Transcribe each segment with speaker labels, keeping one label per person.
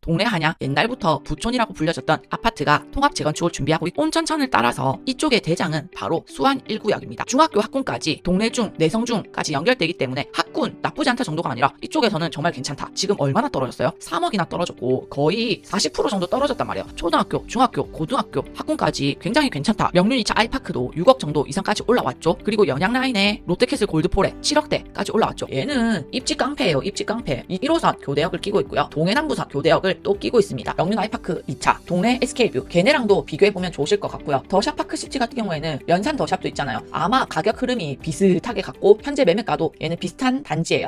Speaker 1: 동네 한양 옛날부터 부촌이라고 불려졌던 아파트가 통합 재건축을 준비하고 있고 온천천을 따라서 이쪽의 대장은 바로 수안 1구역입니다. 중학교 학군까지 동래중, 내성중까지 연결되기 때문에 학군 나쁘지 않다 정도가 아니라 이쪽에서는 정말 괜찮다. 지금 얼마나 떨어졌어요? 3억이나 떨어졌고 거의 40% 정도 떨어졌단 말이에요. 초등학교, 중학교, 고등학교 학군까지 굉장히 괜찮다. 명륜 2차 아이파크도 6억 정도 이상까지 올라왔죠. 그리고 연양라인에 롯데캐슬 골드폴에 7억대까지 올라왔죠. 얘는 입지 깡패예요. 입지 깡패. 1호선 교대역을 끼고 있고요. 동해남부선 교대역을 또 끼고 있습니다. 명륜 아이파크 2차, 동래 SK뷰 걔네랑도 비교해보면 좋으실 것 같고요. 더샵 파크시티 같은 경우에는 연산 더샵도 있잖아요. 아마 가격 흐름이 비슷하게 같고 현재 매매가도 얘는 비슷한 단지예요.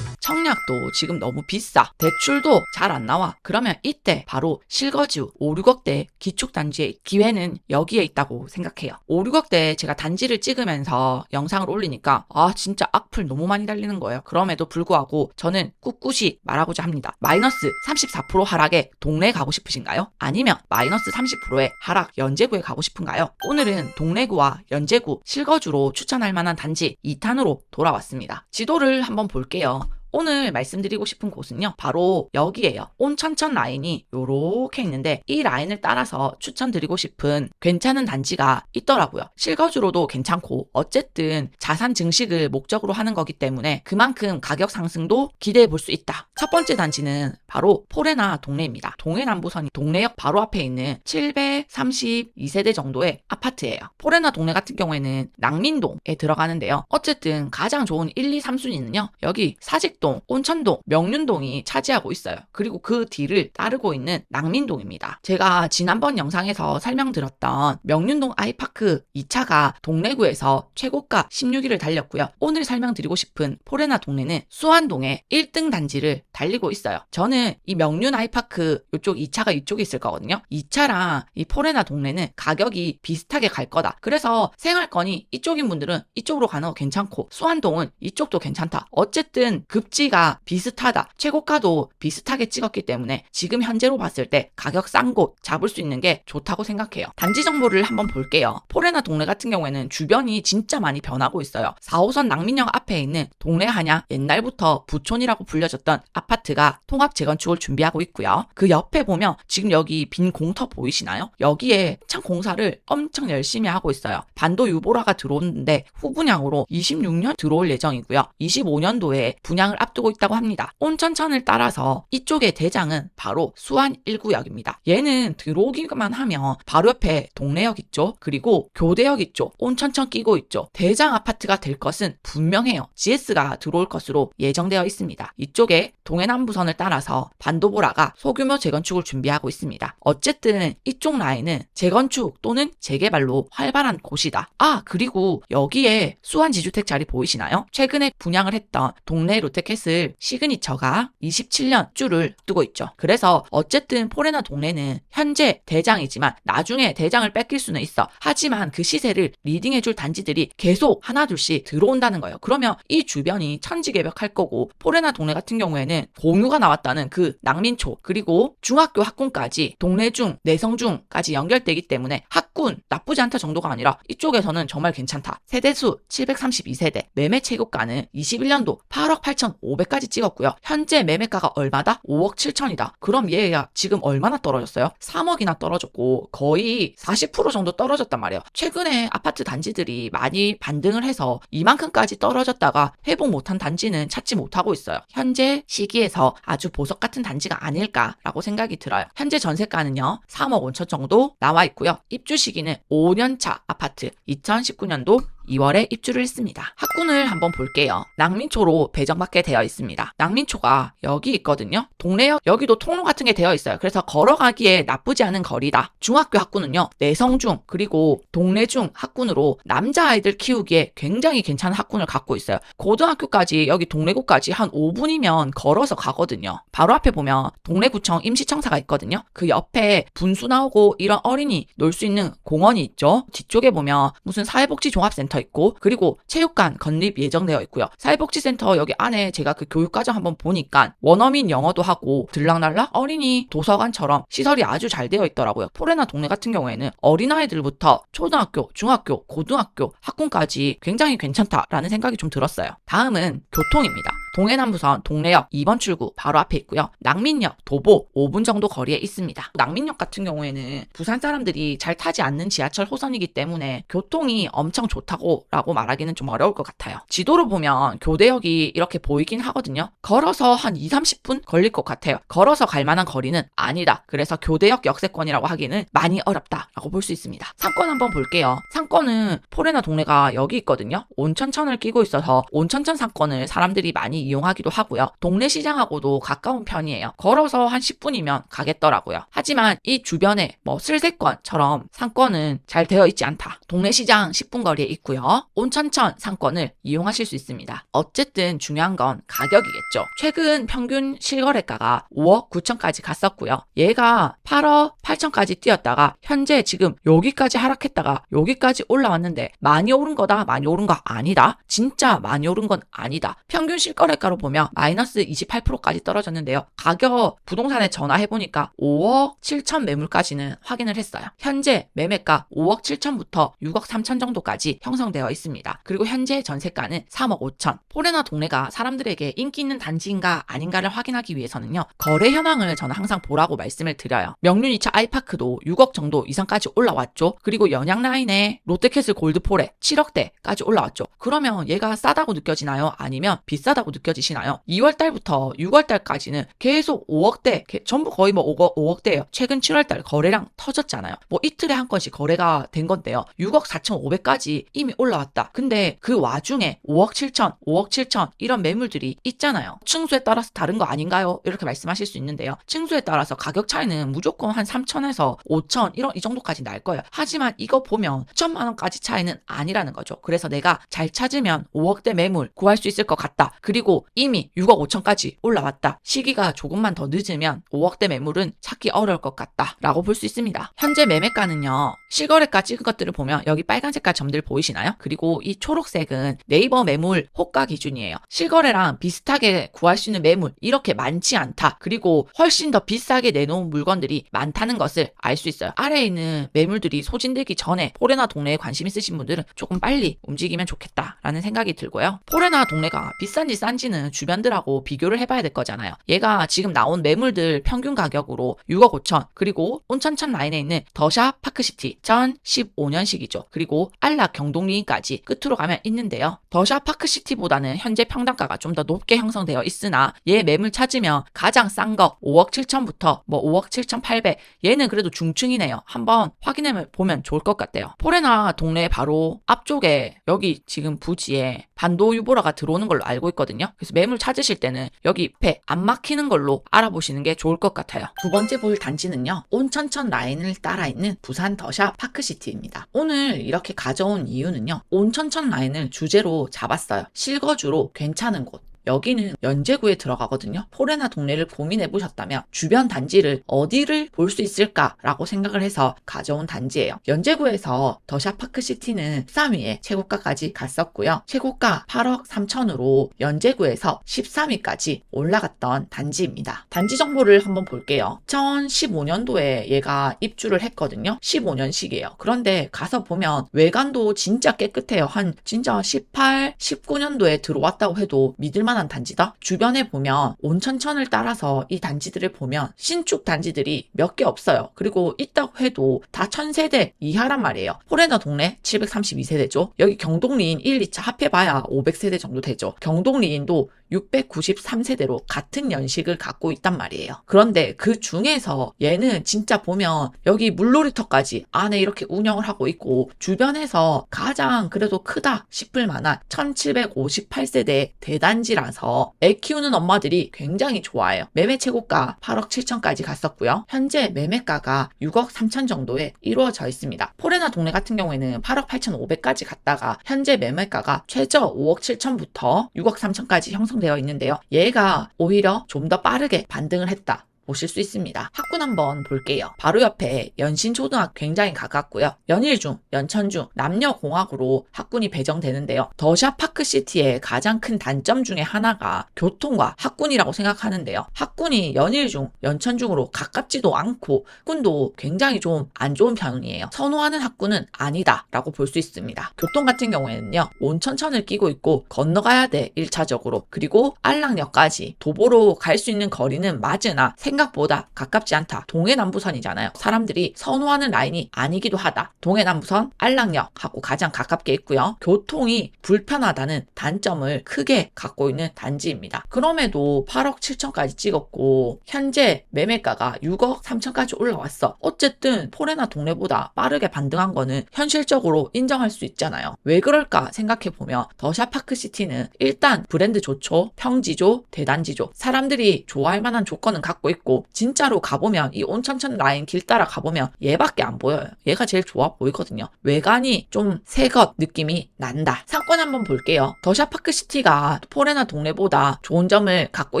Speaker 1: 청약도 지금 너무 비싸. 대출도 잘 안 나와. 그러면 이때 바로 실거주 5, 6억대 기축단지의 기회는 여기에 있다고 생각해요. 5, 6억대 제가 단지를 찍으면서 영상을 올리니까 진짜 악플 너무 많이 달리는 거예요. 그럼에도 불구하고 저는 꿋꿋이 말하고자 합니다. 마이너스 34% 하락에 동래 가고 싶으신가요? 아니면 마이너스 30%의 하락 연제구에 가고 싶은가요? 오늘은 동래구와 연제구 실거주로 추천할 만한 단지 2탄으로 돌아왔습니다. 지도를 한번 볼게요. 오늘 말씀드리고 싶은 곳은요 바로 여기에요. 온천천 라인이 요렇게 있는데 이 라인을 따라서 추천드리고 싶은 괜찮은 단지가 있더라고요. 실거주로도 괜찮고 어쨌든 자산 증식을 목적으로 하는 거기 때문에 그만큼 가격 상승도 기대해 볼 수 있다. 첫 번째 단지는 바로 포레나 동래입니다. 동해남부선이 동래역 바로 앞에 있는 732세대 정도의 아파트예요. 포레나 동래 같은 경우에는 낭민동에 들어가는데요. 어쨌든 가장 좋은 1, 2, 3순위는요 여기 사직동, 온천동, 명륜동이 차지하고 있어요. 그리고 그 뒤를 따르고 있는 낭민동입니다. 제가 지난번 영상에서 설명드렸던 명륜동 아이파크 2차가 동래구에서 최고가 16위를 달렸고요. 오늘 설명드리고 싶은 포레나 동래는 수안동의 1등 단지를 달리고 있어요. 저는 이 명륜 아이파크 이쪽 2차가 이쪽에 있을 거거든요. 2차랑 이 포레나 동래는 가격이 비슷하게 갈 거다. 그래서 생활권이 이쪽인 분들은 이쪽으로 가는 거 괜찮고 수안동은 이쪽도 괜찮다. 어쨌든 급지가 비슷하다. 최고가도 비슷하게 찍었기 때문에 지금 현재로 봤을 때 가격 싼 곳 잡을 수 있는 게 좋다고 생각해요. 단지 정보를 한번 볼게요. 포레나 동래 같은 경우에는 주변이 진짜 많이 변하고 있어요. 4호선 낭민역 앞에 있는 동래 한양 옛날부터 부촌이라고 불려졌던 아파트가 통합 재건축을 준비하고 있고요. 그 옆에 보면 지금 여기 빈 공터 보이시나요? 여기에 참 공사를 엄청 열심히 하고 있어요. 반도 유보라가 들어오는데 후분양으로 26년 들어올 예정이고요. 25년도에 분양을 앞두고 있다고 합니다. 온천천을 따라서 이쪽의 대장은 바로 수안 1구역입니다. 얘는 들어오기만 하면 바로 옆에 동래역 있죠. 그리고 교대역 있죠. 온천천 끼고 있죠. 대장 아파트가 될 것은 분명해요. GS가 들어올 것으로 예정되어 있습니다. 이쪽에 동해남부선을 따라서 반도보라가 소규모 재건축을 준비하고 있습니다. 어쨌든 이쪽 라인은 재건축 또는 재개발로 활발한 곳이다. 그리고 여기에 수안 지주택 자리 보이시나요? 최근에 분양을 했던 동래 롯데캐슬 시그니처가 27년 주를 두고 있죠. 그래서 어쨌든 포레나 동래는 현재 대장이지만 나중에 대장을 뺏길 수는 있어. 하지만 그 시세를 리딩해줄 단지들이 계속 하나둘씩 들어온다는 거예요. 그러면 이 주변이 천지개벽할 거고 포레나 동래 같은 경우에는 공유가 나왔다는 그 낭민초 그리고 중학교 학군까지 동래중, 내성중까지 연결되기 때문에 학군 나쁘지 않다 정도가 아니라 이쪽에서는 정말 괜찮다. 세대수 732세대, 매매 최고가는 21년도 8억 8,500까지 찍었고요. 현재 매매가가 얼마다? 5억 7천이다. 그럼 얘가 지금 얼마나 떨어졌어요? 3억이나 떨어졌고 거의 40% 정도 떨어졌단 말이에요. 최근에 아파트 단지들이 많이 반등을 해서 이만큼까지 떨어졌다가 회복 못한 단지는 찾지 못하고 있어요. 현재 시기에서 아주 보석 같은 단지가 아닐까라고 생각이 들어요. 현재 전세가는요 3억 5천 정도 나와 있고요. 입주 시기는 5년차 아파트 2019년도 2월에 입주를 했습니다. 학군을 한번 볼게요. 낭민초로 배정받게 되어 있습니다. 낭민초가 여기 있거든요. 동래역 여기도 통로 같은 게 되어 있어요. 그래서 걸어가기에 나쁘지 않은 거리다. 중학교 학군은요. 내성중 그리고 동래중 학군으로 남자아이들 키우기에 굉장히 괜찮은 학군을 갖고 있어요. 고등학교까지 여기 동래구까지 한 5분이면 걸어서 가거든요. 바로 앞에 보면 동래구청 임시청사가 있거든요. 그 옆에 분수 나오고 이런 어린이 놀 수 있는 공원이 있죠. 뒤쪽에 보면 무슨 사회복지종합센터 있고 그리고 체육관 건립 예정되어 있고요. 사회복지센터 여기 안에 제가 그 교육과정 한번 보니까 원어민 영어도 하고 들락날락 어린이 도서관처럼 시설이 아주 잘 되어 있더라고요. 포레나 동네 같은 경우에는 어린아이들부터 초등학교, 중학교, 고등학교, 학군까지 굉장히 괜찮다라는 생각이 좀 들었어요. 다음은 교통입니다. 동해남부선 동래역 2번 출구 바로 앞에 있고요. 낙민역, 도보 5분 정도 거리에 있습니다. 낙민역 같은 경우에는 부산 사람들이 잘 타지 않는 지하철 호선이기 때문에 교통이 엄청 좋다고 라고 말하기는 좀 어려울 것 같아요. 지도로 보면 교대역이 이렇게 보이긴 하거든요. 걸어서 한 2, 30분 걸릴 것 같아요. 걸어서 갈 만한 거리는 아니다. 그래서 교대역 역세권이라고 하기는 많이 어렵다라고 볼 수 있습니다. 상권 한번 볼게요. 상권은 포레나 동네가 여기 있거든요. 온천천을 끼고 있어서 온천천 상권을 사람들이 많이 이용하기도 하고요. 동네 시장하고도 가까운 편이에요. 걸어서 한 10분이면 가겠더라고요. 하지만 이 주변에 뭐 슬세권처럼 상권은 잘 되어 있지 않다. 동네 시장 10분 거리에 있고요. 온천천 상권을 이용하실 수 있습니다. 어쨌든 중요한 건 가격이겠죠. 최근 평균 실거래가가 5억 9천까지 갔었고요. 얘가 8억 8천까지 뛰었다가 현재 지금 여기까지 하락했다가 여기까지 올라왔는데 많이 오른 거다, 많이 오른 거 아니다. 진짜 많이 오른 건 아니다. 평균 실거래가로 보면 마이너스 28%까지 떨어졌는데요. 가격 부동산에 전화해보니까 5억 7천 매물까지는 확인을 했어요. 현재 매매가 5억 7천부터 6억 3천 정도까지 형성되어 있습니다. 그리고 현재 전세가는 3억 5천. 포레나 동네가 사람들에게 인기 있는 단지인가 아닌가를 확인하기 위해서는요. 거래 현황을 저는 항상 보라고 말씀을 드려요. 명륜 2차 아이파크도 6억 정도 이상까지 올라왔죠. 그리고 연양라인에 롯데캐슬 골드폴에 7억대까지 올라왔죠. 그러면 얘가 싸다고 느껴지나요? 아니면 비싸다고 느껴지시나요? 2월달부터 6월달까지는 계속 5억대, 전부 거의 뭐 5억대예요. 최근 7월달 거래량 터졌잖아요. 뭐 이틀에 한 건씩 거래가 된 건데요. 6억 4천5백까지 이미 올라왔다. 근데 그 와중에 5억 7천, 5억 7천 이런 매물들이 있잖아요. 층수에 따라서 다른 거 아닌가요? 이렇게 말씀하실 수 있는데요. 층수에 따라서 가격 차이는 무조건 한 3천에서 5천 이 정도까지 날 거예요. 하지만 이거 보면 1천만 원까지 차이는 아니라는 거죠. 그래서 내가 잘 찾으면 5억대 매물 구할 수 있을 것 같다. 그리고 이미 6억 5천까지 올라왔다. 시기가 조금만 더 늦으면 5억대 매물은 찾기 어려울 것 같다 라고 볼 수 있습니다. 현재 매매가는요. 실거래가 찍은 것들을 보면 여기 빨간 색깔 점들 보이시나요? 그리고 이 초록색은 네이버 매물 호가 기준이에요. 실거래랑 비슷하게 구할 수 있는 매물 이렇게 많지 않다. 그리고 훨씬 더 비싸게 내놓은 물건들이 많다는 것을 알 수 있어요. 아래에 있는 매물들이 소진되기 전에 포레나 동네에 관심 있으신 분들은 조금 빨리 움직이면 좋겠다라는 생각이 들고요. 포레나 동네가 비싼지 싼지는 주변들하고 비교를 해봐야 될 거잖아요. 얘가 지금 나온 매물들 평균 가격으로 6억 5천 그리고 온천천 라인에 있는 더샵 파크시티 2015년식이죠. 그리고 안락 경동리인까지 끝으로 가면 있는데요. 더샵 파크시티보다는 현재 평당가가 좀 더 높게 형성되어 있으나 얘 매물 찾으면 가장 싼 거 5억 7천부터 뭐 5억 7천 8백 얘는 그래도 중층이네요. 한번 확인해 보면 좋을 것 같아요. 포레나 동네 바로 앞쪽에 여기 지금 부지에 반도 유보라가 들어오는 걸로 알고 있거든요. 그래서 매물 찾으실 때는 여기 배 안 막히는 걸로 알아보시는 게 좋을 것 같아요. 두 번째 볼 단지는요. 온천천 라인을 따라 있는 부산 더샵 파크시티입니다. 오늘 이렇게 가져온 이유는요. 온천천 라인을 주제로 잡았어요. 실거주로 괜찮은 곳. 여기는 연제구에 들어가거든요. 포레나 동네를 고민해 보셨다면 주변 단지를 어디를 볼 수 있을까라고 생각을 해서 가져온 단지예요. 연제구에서 더샵 파크시티는 13위에 최고가까지 갔었고요. 최고가 8억 3천으로 연제구에서 13위까지 올라갔던 단지입니다. 단지 정보를 한번 볼게요. 2015년도에 얘가 입주를 했거든요. 15년식이에요. 그런데 가서 보면 외관도 진짜 깨끗해요. 한 진짜 18, 19년도에 들어왔다고 해도 믿을만 한 단지다. 주변에 보면 온천천을 따라서 이 단지들을 보면 신축 단지들이 몇 개 없어요. 그리고 있다고 해도 다 1000세대 이하란 말이에요. 포레나 동네 732세대죠. 여기 경동리인 1, 2차 합해봐야 500세대 정도 되죠. 경동리인도 693세대로 같은 연식을 갖고 있단 말이에요. 그런데 그 중에서 얘는 진짜 보면 여기 물놀이터까지 안에 이렇게 운영을 하고 있고 주변에서 가장 그래도 크다 싶을 만한 1758세대 대단지라서 애 키우는 엄마들이 굉장히 좋아해요. 매매 최고가 8억 7천까지 갔었고요. 현재 매매가가 6억 3천 정도에 이루어져 있습니다. 포레나 동네 같은 경우에는 8억 8천5백까지 갔다가 현재 매매가가 최저 5억 7천부터 6억 3천까지 형성되어 있는데요. 얘가 오히려 좀 더 빠르게 반등을 했다. 보실 수 있습니다. 학군 한번 볼게요. 바로 옆에 연신초등학교 굉장히 가깝고요. 연일중, 연천중, 남녀공학으로 학군이 배정되는데요. 더샵 파크시티의 가장 큰 단점 중에 하나가 교통과 학군이라고 생각하는데요. 학군이 연일중, 연천중으로 가깝지도 않고 학군도 굉장히 좀 안 좋은 편이에요. 선호하는 학군은 아니다 라고 볼 수 있습니다. 교통 같은 경우에는요. 온천천을 끼고 있고 건너가야 돼 1차적으로. 그리고 안락역까지 도보로 갈 수 있는 거리는 맞으나 생각보다 가깝지 않다. 동해남부선이잖아요. 사람들이 선호하는 라인이 아니기도 하다. 동해남부선 안락역하고 가장 가깝게 있고요. 교통이 불편하다는 단점을 크게 갖고 있는 단지입니다. 그럼에도 8억 7천까지 찍었고 현재 매매가가 6억 3천까지 올라왔어. 어쨌든 포레나 동래보다 빠르게 반등한 거는 현실적으로 인정할 수 있잖아요. 왜 그럴까 생각해보면 더샵 파크시티는 일단 브랜드 좋죠. 평지죠. 대단지죠. 사람들이 좋아할 만한 조건은 갖고 있고 진짜로 가보면 이 온천천 라인 길 따라 가보면 얘밖에 안 보여요. 얘가 제일 좋아 보이거든요. 외관이 좀 새것 느낌이 난다. 상권 한번 볼게요. 더샵 파크시티가 포레나 동래보다 좋은 점을 갖고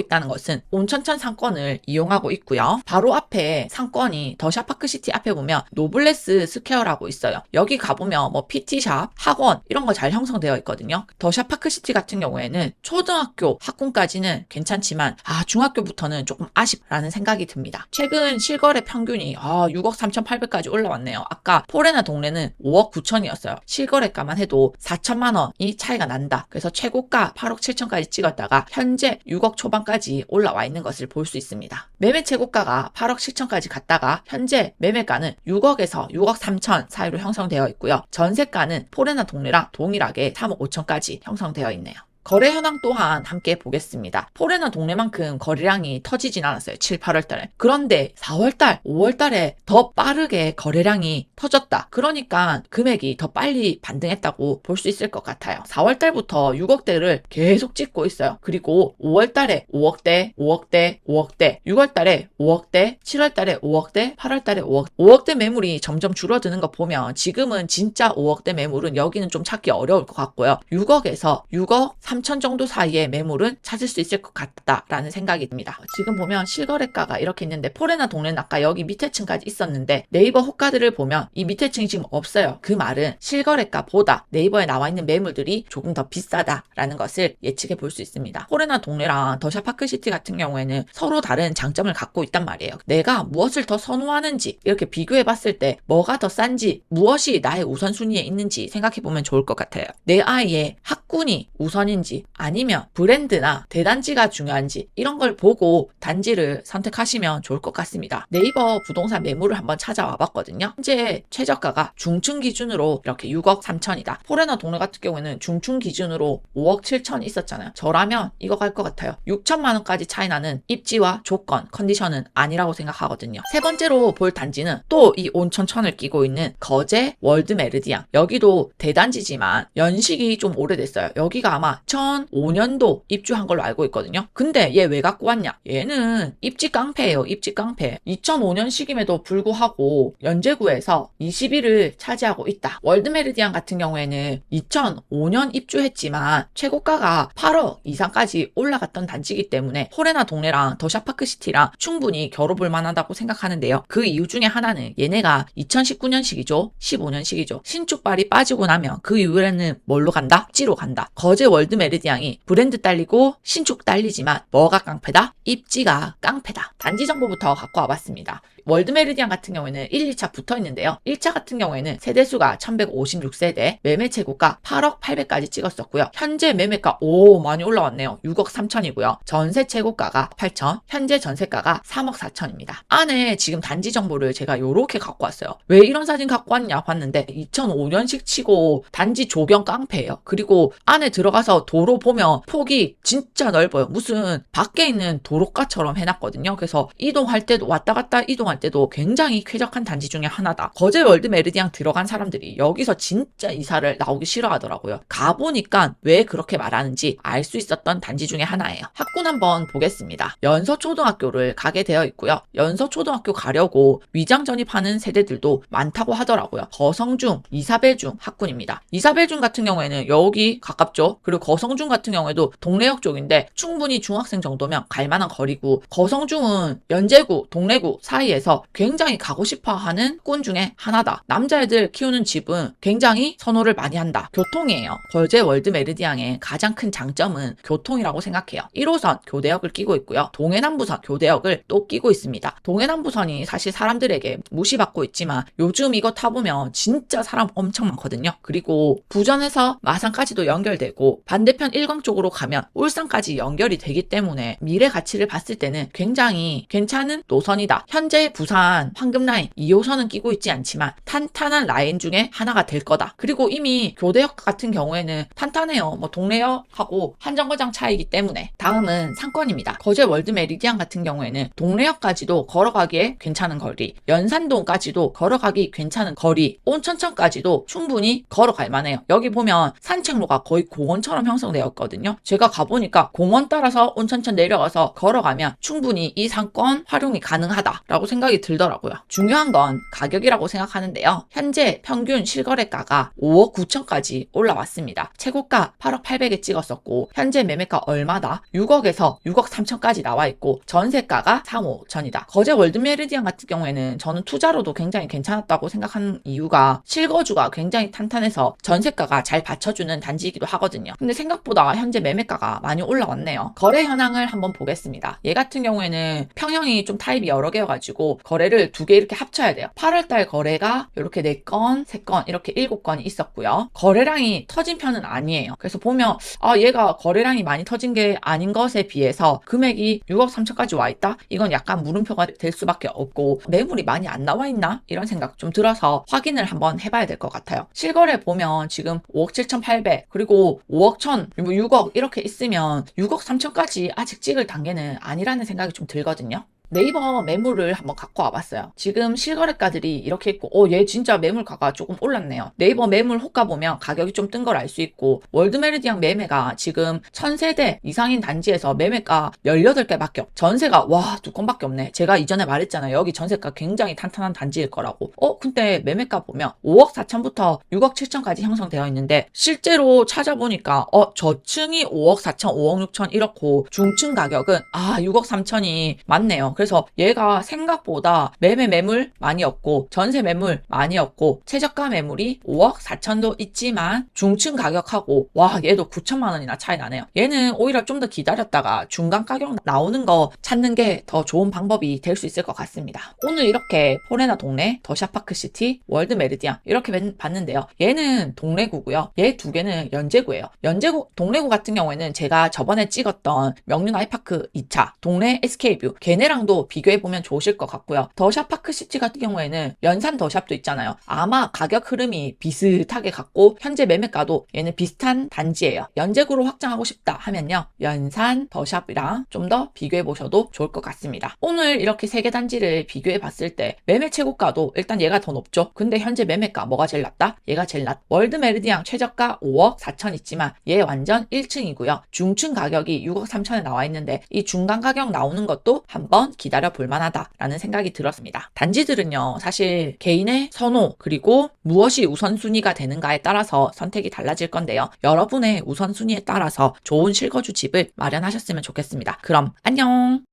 Speaker 1: 있다는 것은 온천천 상권을 이용하고 있고요. 바로 앞에 상권이 더샵 파크시티 앞에 보면 노블레스 스퀘어라고 있어요. 여기 가보면 뭐 PT샵, 학원 이런 거 잘 형성되어 있거든요. 더샵 파크시티 같은 경우에는 초등학교 학군까지는 괜찮지만 중학교부터는 조금 아쉽다는 생각이 듭니다. 최근 실거래 평균이 6억 3,800까지 올라왔네요. 아까 포레나 동래는 5억 9천이었어요. 실거래가만 해도 4천만 원이 차이가 난다. 그래서 최고가 8억 7천까지 찍었다가 현재 6억 초반까지 올라와 있는 것을 볼 수 있습니다. 매매 최고가가 8억 7천까지 갔다가 현재 매매가는 6억에서 6억 3천 사이로 형성되어 있고요. 전세가는 포레나 동래랑 동일하게 3억 5천까지 형성되어 있네요. 거래 현황 또한 함께 보겠습니다. 포레나 동네만큼 거래량이 터지진 않았어요. 7, 8월 달에. 그런데 4월 달, 5월 달에 더 빠르게 거래량이 터졌다. 그러니까 금액이 더 빨리 반등했다고 볼 수 있을 것 같아요. 4월 달부터 6억대를 계속 찍고 있어요. 그리고 5월 달에 5억대, 5억대, 5억대, 6월 달에 5억대, 7월 달에 5억대, 8월 달에 5억. 5억대 매물이 점점 줄어드는 거 보면 지금은 진짜 5억대 매물은 여기는 좀 찾기 어려울 것 같고요. 6억에서 6억 3천 정도 사이의 매물은 찾을 수 있을 것 같다라는 생각이 듭니다. 지금 보면 실거래가가 이렇게 있는데 포레나 동네는 아까 여기 밑에 층까지 있었는데 네이버 호가들을 보면 이 밑에 층이 지금 없어요. 그 말은 실거래가보다 네이버에 나와 있는 매물들이 조금 더 비싸다라는 것을 예측해 볼 수 있습니다. 포레나 동네랑 더샵 파크시티 같은 경우에는 서로 다른 장점을 갖고 있단 말이에요. 내가 무엇을 더 선호하는지 이렇게 비교해 봤을 때 뭐가 더 싼지 무엇이 나의 우선순위에 있는지 생각해 보면 좋을 것 같아요. 내 아이의 학군이 우선인지 아니면 브랜드나 대단지가 중요한지 이런 걸 보고 단지를 선택하시면 좋을 것 같습니다. 네이버 부동산 매물을 한번 찾아와 봤거든요. 현재 최저가가 중층 기준으로 이렇게 6억 3천이다. 포레나 동네 같은 경우에는 중층 기준으로 5억 7천 있었잖아요. 저라면 이거 갈 것 같아요. 6천만 원까지 차이 나는 입지와 조건, 컨디션은 아니라고 생각하거든요. 세 번째로 볼 단지는 또 이 온천천을 끼고 있는 거제 월드 메르디앙. 여기도 대단지지만 연식이 좀 오래됐어요. 여기가 아마 2005년도 입주한 걸로 알고 있거든요. 근데 얘 왜 갖고 왔냐? 얘는 입지 깡패예요. 입지 깡패. 2005년식임에도 불구하고 연제구에서 20위를 차지하고 있다. 월드메리디안 같은 경우에는 2005년 입주했지만 최고가가 8억 이상까지 올라갔던 단지이기 때문에 포레나 동네랑 더샵 파크시티랑 충분히 겨뤄볼 만하다고 생각하는데요. 그 이유 중에 하나는 얘네가 2019년식이죠. 15년식이죠. 신축발이 빠지고 나면 그 이후에는 뭘로 간다? 입지로 간다. 거제 월드메리디앙이 브랜드 딸리고 신축 딸리지만 뭐가 깡패다? 입지가 깡패다. 단지 정보부터 갖고 와봤습니다. 월드메리디안 같은 경우에는 1, 2차 붙어 있는데요. 1차 같은 경우에는 세대수가 1156세대, 매매 최고가 8억 800까지 찍었었고요. 현재 매매가 많이 올라왔네요. 6억 3천이고요. 전세 최고가가 8천, 현재 전세가가 3억 4천입니다. 안에 지금 단지 정보를 제가 요렇게 갖고 왔어요. 왜 이런 사진 갖고 왔냐 봤는데 2005년식 치고 단지 조경 깡패예요. 그리고 안에 들어가서 도로 보면 폭이 진짜 넓어요. 무슨 밖에 있는 도로가처럼 해놨거든요. 그래서 이동할 때도 왔다 갔다 이동하니까 이동할 때도 굉장히 쾌적한 단지 중에 하나다. 거제 월드 메리디앙 들어간 사람들이 여기서 진짜 이사를 나오기 싫어하더라고요. 가보니까 왜 그렇게 말하는지 알 수 있었던 단지 중에 하나예요. 학군 한번 보겠습니다. 연서초등학교를 가게 되어 있고요. 연서초등학교 가려고 위장 전입하는 세대들도 많다고 하더라고요. 거성중, 이사벨중 학군입니다. 이사벨중 같은 경우에는 여기 가깝죠. 그리고 거성중 같은 경우에도 동래역 쪽인데 충분히 중학생 정도면 갈만한 거리고, 거성중은 연제구, 동래구 사이에서 굉장히 가고 싶어하는 군 중에 하나다. 남자애들 키우는 집은 굉장히 선호를 많이 한다. 교통이에요. 거제 월드 메리디앙의 가장 큰 장점은 교통이라고 생각해요. 1호선 교대역을 끼고 있고요. 동해남부선 교대역을 또 끼고 있습니다. 동해남부선이 사실 사람들에게 무시받고 있지만 요즘 이거 타보면 진짜 사람 엄청 많거든요. 그리고 부전에서 마산까지도 연결되고 반대편 일광 쪽으로 가면 울산까지 연결이 되기 때문에 미래 가치를 봤을 때는 굉장히 괜찮은 노선이다. 현재 부산 황금라인 2호선은 끼고 있지 않지만 탄탄한 라인 중에 하나가 될 거다. 그리고 이미 교대역 같은 경우에는 탄탄해요. 뭐 동래역하고 한 정거장 차이기 때문에. 다음은 상권입니다. 거제 월드 메리디안 같은 경우에는 동래역까지도 걸어가기에 괜찮은 거리, 연산동까지도 걸어가기 괜찮은 거리, 온천천까지도 충분히 걸어갈 만해요. 여기 보면 산책로가 거의 공원처럼 형성되어 있거든요. 제가 가보니까 공원 따라서 온천천 내려가서 걸어가면 충분히 이 상권 활용이 가능하다라고 생각이 들더라고요. 중요한 건 가격이라고 생각하는데요. 현재 평균 실거래가가 5억 9천까지 올라왔습니다. 최고가 8억 8백에 찍었었고 현재 매매가 얼마다? 6억에서 6억 3천까지 나와 있고 전세가가 3억 5천이다. 거제 월드 메리디안 같은 경우에는 저는 투자로도 굉장히 괜찮았다고 생각하는 이유가 실거주가 굉장히 탄탄해서 전세가가 잘 받쳐주는 단지이기도 하거든요. 근데 생각보다 현재 매매가가 많이 올라왔네요. 거래 현황을 한번 보겠습니다. 얘 같은 경우에는 평형이 좀 타입이 여러 개여가지고 거래를 2개 이렇게 합쳐야 돼요. 8월달 거래가 이렇게 4건, 3건 이렇게 7건이 있었고요. 거래량이 터진 편은 아니에요. 그래서 보면 얘가 거래량이 많이 터진 게 아닌 것에 비해서 금액이 6억 3천까지 와 있다? 이건 약간 물음표가 될 수밖에 없고 매물이 많이 안 나와 있나? 이런 생각 좀 들어서 확인을 한번 해봐야 될 것 같아요. 실거래 보면 지금 5억 7,800 그리고 5억 1천, 6억 이렇게 있으면 6억 3천까지 아직 찍을 단계는 아니라는 생각이 좀 들거든요. 네이버 매물을 한번 갖고 와봤어요. 지금 실거래가들이 이렇게 있고 얘 진짜 매물가가 조금 올랐네요. 네이버 매물 호가 보면 가격이 좀 뜬 걸 알 수 있고 월드 메리디안 매매가 지금 1000세대 이상인 단지에서 매매가 18개밖에 전세가 2건밖에 없네. 제가 이전에 말했잖아요. 여기 전세가 굉장히 탄탄한 단지일 거라고. 근데 매매가 보면 5억 4천부터 6억 7천까지 형성되어 있는데 실제로 찾아보니까 저층이 5억 4천, 5억 6천 이렇고 중층 가격은 6억 3천이 맞네요. 그래서 얘가 생각보다 매물 많이 없고 전세 매물 많이 없고 최저가 매물이 5억 4천도 있지만 중층 가격하고 얘도 9천만 원이나 차이 나네요. 얘는 오히려 좀 더 기다렸다가 중간 가격 나오는 거 찾는 게 더 좋은 방법이 될 수 있을 것 같습니다. 오늘 이렇게 포레나 동래, 더샤파크시티, 월드 메리디안 이렇게 봤는데요. 얘는 동래구고요. 얘 2개는 연제구예요. 연제구, 동래구 같은 경우에는 제가 저번에 찍었던 명륜 아이파크 2차, 동래 SK뷰 걔네랑도 비교해보면 좋으실 것 같고요. 더샵파크시티 같은 경우에는 연산 더샵도 있잖아요. 아마 가격 흐름이 비슷하게 같고 현재 매매가도 얘는 비슷한 단지예요. 연제구로 확장하고 싶다 하면요. 연산 더샵이랑 좀 더 비교해보셔도 좋을 것 같습니다. 오늘 이렇게 3개 단지를 비교해봤을 때 매매 최고가도 일단 얘가 더 높죠. 근데 현재 매매가 뭐가 제일 낮다? 얘가 제일 낮. 월드 메리디안 최저가 5억 4천 있지만 얘 완전 1층이고요. 중층 가격이 6억 3천에 나와 있는데 이 중간 가격 나오는 것도 한번 기다려 볼 만하다라는 생각이 들었습니다. 단지들은요, 사실 개인의 선호 그리고 무엇이 우선순위가 되는가에 따라서 선택이 달라질 건데요. 여러분의 우선순위에 따라서 좋은 실거주 집을 마련하셨으면 좋겠습니다. 그럼 안녕!